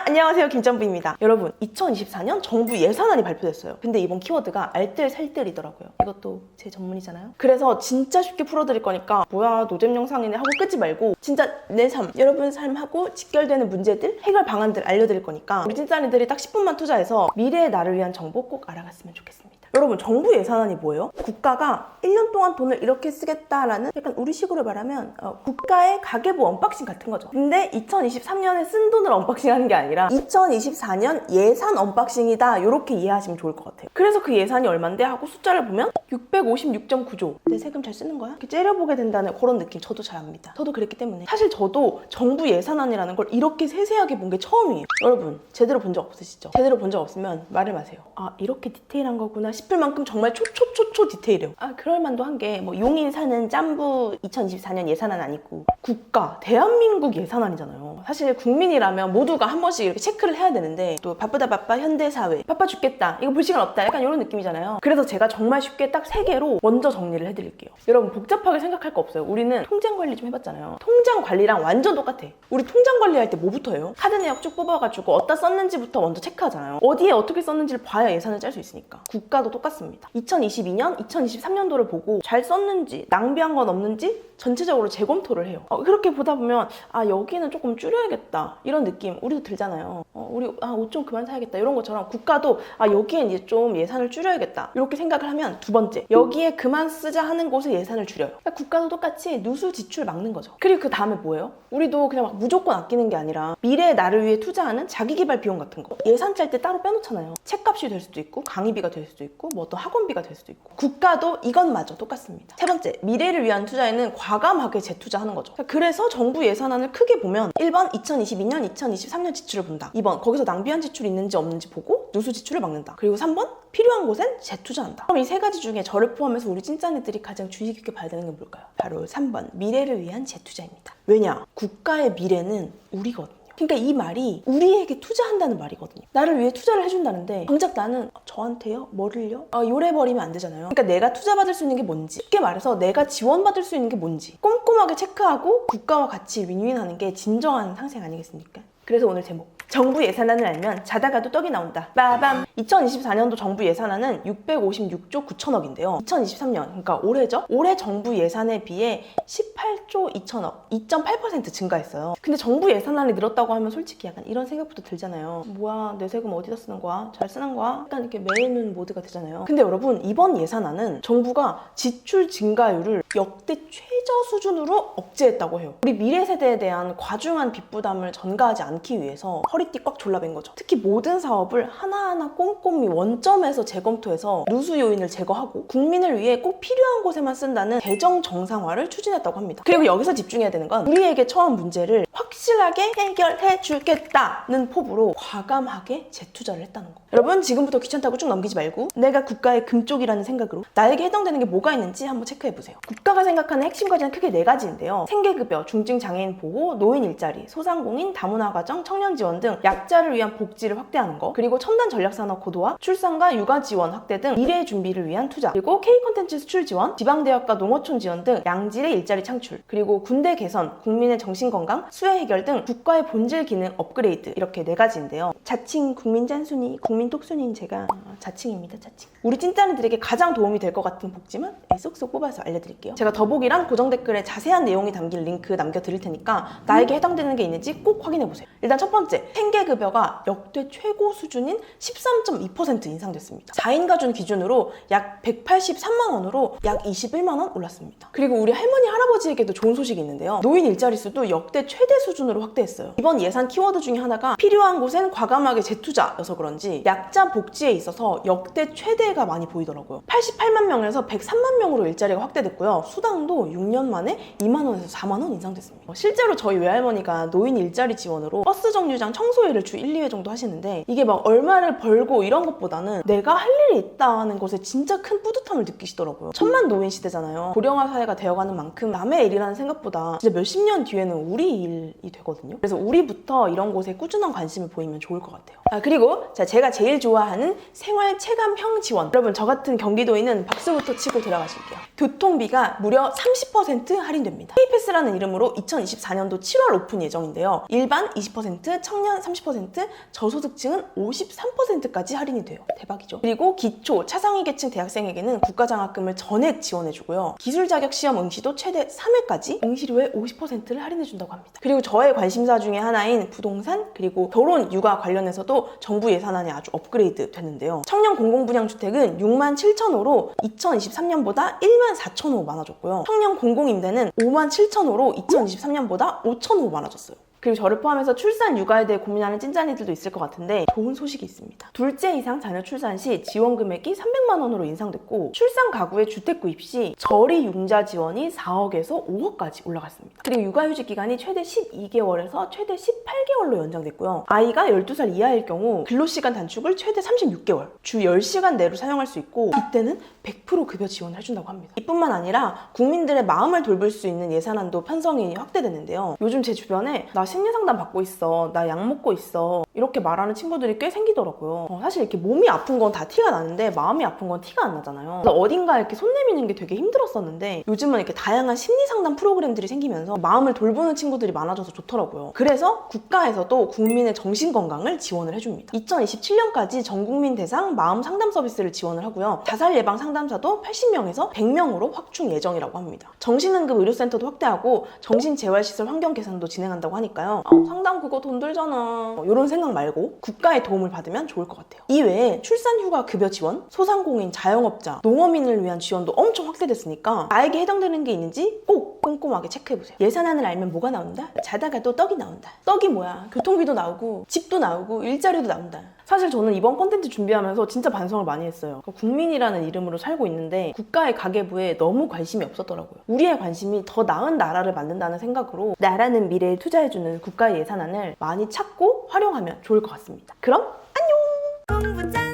안녕하세요, 김점부입니다. 여러분, 2024년 정부 예산안이 발표됐어요. 근데 이번 키워드가 알뜰살뜰이더라고요. 이것도 제 전문이잖아요. 그래서 진짜 쉽게 풀어드릴 거니까 뭐야 노잼 영상이네 하고 끄지 말고 진짜 내 삶, 여러분 삶하고 직결되는 문제들, 해결 방안들 알려드릴 거니까 우리 찐짜리들이 딱 10분만 투자해서 미래의 나를 위한 정보 꼭 알아갔으면 좋겠습니다. 여러분, 정부 예산안이 뭐예요? 국가가 1년 동안 돈을 이렇게 쓰겠다라는, 약간 우리식으로 말하면 국가의 가계부 언박싱 같은 거죠. 근데 2023년에 쓴 돈을 언박싱하는 게 아니라 2024년 예산 언박싱이다, 이렇게 이해하시면 좋을 것 같아요. 그래서 그 예산이 얼만데 하고 숫자를 보면 656.9조. 내 세금 잘 쓰는 거야? 이렇게 째려보게 된다는 그런 느낌 저도 잘 압니다. 저도 그랬기 때문에 사실 저도 정부 예산안이라는 걸 이렇게 세세하게 본 게 처음이에요. 여러분, 제대로 본 적 없으시죠? 제대로 본 적 없으면 말을 마세요. 아, 이렇게 디테일한 거구나 싶을 만큼 정말 초초초초 디테일해요. 아, 그럴만도 한 게 뭐 용인 사는 짬부 2024년 예산안 아니고 국가, 대한민국 예산안이잖아요. 사실 국민이라면 모두가 한 번씩 이렇게 체크를 해야 되는데 또 바쁘다 바빠 현대사회, 바빠 죽겠다, 이거 볼 시간 없다, 약간 이런 느낌이잖아요. 그래서 제가 정말 쉽게 딱 3개로 먼저 정리를 해드릴게요. 여러분, 복잡하게 생각할 거 없어요. 우리는 통장 관리 좀 해봤잖아요. 통장 관리랑 완전 똑같아. 우리 통장 관리할 때 뭐부터 해요? 카드 내역 쭉 뽑아가지고 어디다 썼는지부터 먼저 체크하잖아요. 어디에 어떻게 썼는지를 봐야 예산을 짤 수 있으니까. 국가도 똑같습니다. 2022년, 2023년도를 보고 잘 썼는지, 낭비한 건 없는지 전체적으로 재검토를 해요. 그렇게 보다 보면 아, 여기는 조금 줄여야겠다, 이런 느낌 우리도 들잖아요. 우리 옷 좀 그만 사야겠다, 이런 것처럼 국가도 아, 여기엔 이제 좀 예산을 줄여야겠다, 이렇게 생각을 하면 두 번째, 여기에 그만 쓰자 하는 곳에 예산을 줄여요. 그러니까 국가도 똑같이 누수 지출 막는 거죠. 그리고 그 다음에 뭐예요? 우리도 그냥 막 무조건 아끼는 게 아니라 미래의 나를 위해 투자하는 자기개발 비용 같은 거 예산 짤 때 따로 빼놓잖아요. 책값이 될 수도 있고 강의비가 될 수도 있고 뭐 어떤 학원비가 될 수도 있고. 국가도 이것마저 똑같습니다. 세 번째, 미래를 위한 투자에는 과감하게 재투자하는 거죠. 그래서 정부 예산안을 크게 보면 1번 2022년, 2023년 지출을 본다. 2번 거기서 낭비한 지출이 있는지 없는지 보고 누수 지출을 막는다. 그리고 3번 필요한 곳엔 재투자한다. 그럼 이 세 가지 중에 저를 포함해서 우리 찐짠이들이 가장 주의 깊게 봐야 되는 게 뭘까요? 바로 3번 미래를 위한 재투자입니다. 왜냐? 국가의 미래는 우리거든요. 그러니까 이 말이 우리에게 투자한다는 말이거든요. 나를 위해 투자를 해준다는데 정작 나는 저한테요? 뭐를요? 요래버리면 안 되잖아요. 그러니까 내가 투자받을 수 있는 게 뭔지, 쉽게 말해서 내가 지원받을 수 있는 게 뭔지 꼼꼼하게 체크하고 국가와 같이 윈윈하는 게 진정한 상생 아니겠습니까? 그래서 오늘 제목, 정부 예산안을 알면 자다가도 떡이 나온다. 빠밤! 2024년도 정부 예산안은 656조 9천억인데요. 2023년, 그러니까 올해죠? 올해 정부 예산에 비해 18조 2천억, 2.8% 증가했어요. 근데 정부 예산안이 늘었다고 하면 솔직히 약간 이런 생각부터 들잖아요. 뭐야, 내 세금 어디다 쓰는 거야? 잘 쓰는 거야? 약간 이렇게 매는 모드가 되잖아요. 근데 여러분, 이번 예산안은 정부가 지출 증가율을 역대 최저 수준으로 억제했다고 해요. 우리 미래 세대에 대한 과중한 빚 부담을 전가하지 않기 위해서 허리띠 꽉 졸라맨 거죠. 특히 모든 사업을 하나하나 꼼꼼히 원점에서 재검토해서 누수 요인을 제거하고 국민을 위해 꼭 필요한 곳에만 쓴다는 재정 정상화를 추진했다고 합니다. 그리고 여기서 집중해야 되는 건 우리에게 처한 문제를 확실하게 해결해 주겠다는 포부로 과감하게 재투자를 했다는 거. 여러분, 지금부터 귀찮다고 쭉 넘기지 말고 내가 국가의 금쪽이라는 생각으로 나에게 해당되는 게 뭐가 있는지 한번 체크해보세요. 국가가 생각하는 핵심 과제는 크게 4가지인데요. 생계급여, 중증장애인 보호, 노인 일자리, 소상공인, 다문화 가정, 청년 지원 등 약자를 위한 복지를 확대하는 거, 그리고 첨단 전략산업 고도화, 출산과 육아 지원 확대 등 미래 준비를 위한 투자, 그리고 K콘텐츠 수출 지원, 지방대학과 농어촌 지원 등 양질의 일자리 창출, 그리고 군대 개선, 국민의 정신건강, 수해 해결 등 국가의 본질 기능 업그레이드, 이렇게 4가지인데요. 자칭 국민 짠순이, 국민 똑순이인 제가 자칭입니다, 자칭. 우리 찐짜리들에게 가장 도움이 될 것 같은 복지만 쏙쏙 뽑아서 알려드릴게요. 제가 더보기랑 고정 댓글에 자세한 내용이 담긴 링크 남겨드릴 테니까 나에게 해당되는 게 있는지 꼭 확인해보세요. 일단 첫 번째, 생계급여가 역대 최고 수준인 13.2% 인상됐습니다. 4인 가족 기준으로 약 183만 원으로 약 21만 원 올랐습니다. 그리고 우리 할머니, 할아버지에게도 좋은 소식이 있는데요. 노인 일자리 수도 역대 최대 수준으로 확대했어요. 이번 예산 키워드 중에 하나가 필요한 곳엔 과감하게 재투자여서 그런지 약자 복지에 있어서 역대 최대가 많이 보이더라고요. 88만 명에서 103만 명으로 일자리가 확대됐고요. 수당도 6년 만에 2만 원에서 4만 원 인상됐습니다. 실제로 저희 외할머니가 노인 일자리 지원으로 버스 정류장 청소회를 주 1, 2회 정도 하시는데 이게 막 얼마를 벌고 이런 것보다는 내가 할 일이 있다는 것에 진짜 큰 뿌듯함을 느끼시더라고요. 천만 노인 시대잖아요. 고령화 사회가 되어가는 만큼 남의 일이라는 생각보다 진짜 몇십 년 뒤에는 우리 일이 되거든요. 그래서 우리부터 이런 곳에 꾸준한 관심을 보이면 좋을 것 같아요. 그리고 제가 제일 좋아하는 생활 체감형 지원. 여러분, 저 같은 경기도인은 박수부터 치고 들어가실게요. 교통비가 무려 30% 할인됩니다. K패스라는 이름으로 2024년도 7월 오픈 예정인데요. 일반 20%, 청년 소득층은 30%, 저소득층은 53%까지 할인이 돼요. 대박이죠. 그리고 기초, 차상위 계층 대학생에게는 국가장학금을 전액 지원해주고요. 기술 자격 시험 응시도 최대 3회까지 응시료의 50%를 할인해준다고 합니다. 그리고 저의 관심사 중에 하나인 부동산, 그리고 결혼, 육아 관련해서도 정부 예산안이 아주 업그레이드 됐는데요. 청년 공공분양주택은 67,000호로 2023년보다 14,000호 많아졌고요. 청년 공공임대는 57,000호로 2023년보다 5,000호 많아졌어요. 그리고 저를 포함해서 출산 육아에 대해 고민하는 찐짠이들도 있을 것 같은데 좋은 소식이 있습니다. 둘째 이상 자녀 출산 시 지원 금액이 300만 원으로 인상됐고 출산 가구의 주택 구입 시 저리 융자 지원이 4억에서 5억까지 올라갔습니다. 그리고 육아휴직 기간이 최대 12개월에서 최대 18개월로 연장됐고요. 아이가 12살 이하일 경우 근로시간 단축을 최대 36개월, 주 10시간 내로 사용할 수 있고 이때는 100% 급여 지원을 해준다고 합니다. 이뿐만 아니라 국민들의 마음을 돌볼 수 있는 예산안도 편성이 확대됐는데요. 요즘 제 주변에 나 심리상담 받고 있어, 나 약 먹고 있어 이렇게 말하는 친구들이 꽤 생기더라고요. 사실 이렇게 몸이 아픈 건 다 티가 나는데 마음이 아픈 건 티가 안 나잖아요. 그래서 어딘가 이렇게 손 내미는 게 되게 힘들었었는데 요즘은 이렇게 다양한 심리상담 프로그램들이 생기면서 마음을 돌보는 친구들이 많아져서 좋더라고요. 그래서 국가에서도 국민의 정신건강을 지원을 해줍니다. 2027년까지 전국민 대상 마음 상담 서비스를 지원을 하고요. 자살 예방 상담사도 80명에서 100명으로 확충 예정이라고 합니다. 정신응급 의료센터도 확대하고 정신재활시설 환경 개선도 진행한다고 하니까요. 상담 그거 돈 들잖아 이런 생각 말고 국가의 도움을 받으면 좋을 것 같아요. 이외에 출산휴가 급여 지원, 소상공인, 자영업자, 농어민을 위한 지원도 엄청 확대됐으니까 나에게 해당되는 게 있는지 꼭 꼼꼼하게 체크해보세요. 예산안을 알면 뭐가 나온다? 자다가 또 떡이 나온다. 떡이 뭐야? 교통비도 나오고 집도 나오고 일자리도 나온다. 사실 저는 이번 콘텐츠 준비하면서 진짜 반성을 많이 했어요. 국민이라는 이름으로 살고 있는데 국가의 가계부에 너무 관심이 없었더라고요. 우리의 관심이 더 나은 나라를 만든다는 생각으로 나라는 미래에 투자해주는 국가의 예산안을 많이 찾고 활용하면 좋을 것 같습니다. 그럼 안녕!